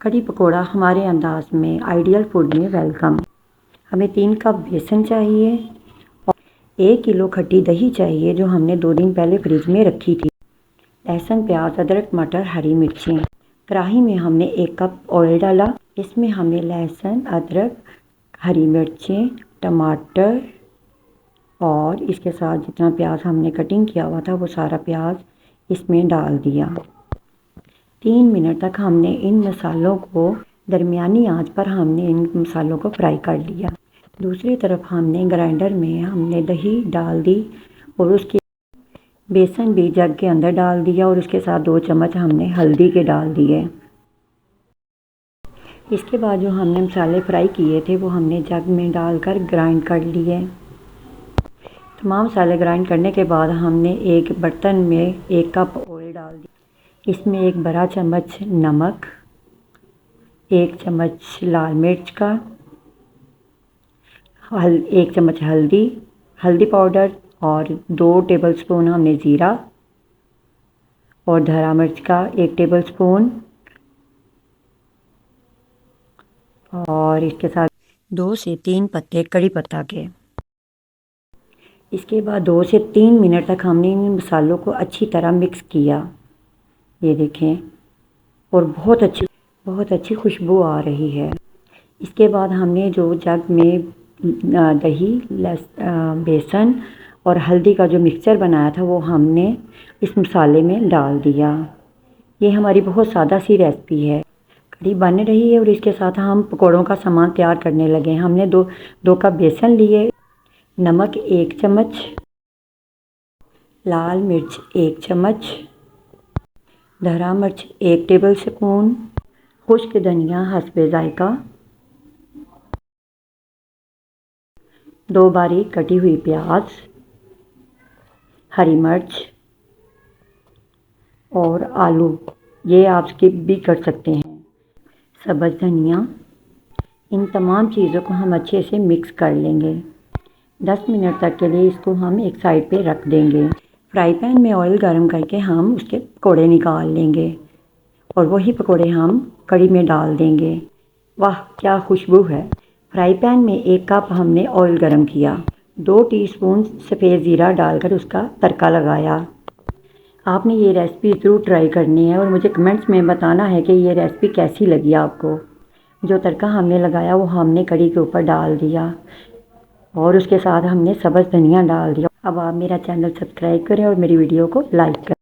कढ़ी पकोड़ा हमारे अंदाज में आइडियल फूड में वेलकम। हमें 3 कप बेसन चाहिए और 1 किलो खट्टी दही चाहिए जो हमने 2 दिन पहले फ्रिज में रखी थी। लहसुन, प्याज, अदरक, मटर, हरी मिर्चें। कढ़ाई में हमने 1 कप ऑयल डाला। इसमें हमने लहसुन, अदरक, हरी मिर्चें, टमाटर और इसके साथ जितना प्याज हमने कटिंग किया हुआ था वो सारा प्याज इसमें डाल दिया। 3 मिनट तक हमने इन मसालों को दरमियानी आंच पर हमने इन मसालों को फ्राई कर लिया। दूसरी तरफ हमने ग्राइंडर में हमने दही डाल दी और उसके बेसन भी जग के अंदर डाल दिया और उसके साथ 2 चम्मच हमने हल्दी के डाल दिए। इसके बाद जो हमने मसाले फ्राई किए थे वो हमने जग में डालकर ग्राइंड कर लिए। तमाम मसाले ग्राइंड करने के बाद हमने एक बर्तन में 1 कप ऑयल डाल दिया। इसमें 1 बड़ा चम्मच नमक, 1 चम्मच लाल मिर्च का, 1 चम्मच हल्दी पाउडर और 2 टेबलस्पून हमने ज़ीरा और धरा मिर्च का 1 टेबलस्पून और इसके साथ 2 से 3 पत्ते कड़ी पत्ता के। इसके बाद 2 से 3 मिनट तक हमने इन मसालों को अच्छी तरह मिक्स किया। ये देखें और बहुत अच्छी खुशबू आ रही है। इसके बाद हमने जो जग में दही, बेसन और हल्दी का जो मिक्सचर बनाया था वो हमने इस मसाले में डाल दिया। ये हमारी बहुत सादा सी रेसिपी है। कढ़ी बन रही है और इसके साथ हम पकौड़ों का सामान तैयार करने लगे। हमने दो कप बेसन लिए, नमक 1 चम्मच, लाल मिर्च 1 चम्मच, धरा मिर्च 1 टेबलस्पून, खुश्क धनिया हस्बे जायका, 2 बारीक कटी हुई प्याज, हरी मिर्च और आलू, ये आप स्किप भी कर सकते हैं, सब्ज़ धनिया। इन तमाम चीज़ों को हम अच्छे से मिक्स कर लेंगे। 10 मिनट तक के लिए इसको हम एक साइड पे रख देंगे। फ्राई पैन में ऑयल गर्म करके हम उसके पकौड़े निकाल लेंगे और वही पकौड़े हम कढ़ी में डाल देंगे। वाह क्या खुशबू है। फ्राई पैन में 1 कप हमने ऑयल गरम किया, 2 टीस्पून सफ़ेद ज़ीरा डालकर उसका तड़का लगाया। आपने ये रेसिपी ज़रूर ट्राई करनी है और मुझे कमेंट्स में बताना है कि ये रेसिपी कैसी लगी आपको। जो तड़का हमने लगाया वो हमने कढ़ी के ऊपर डाल दिया और उसके साथ हमने सब्ज़ धनिया डाल दिया। अब आप मेरा चैनल सब्सक्राइब करें और मेरी वीडियो को लाइक करें।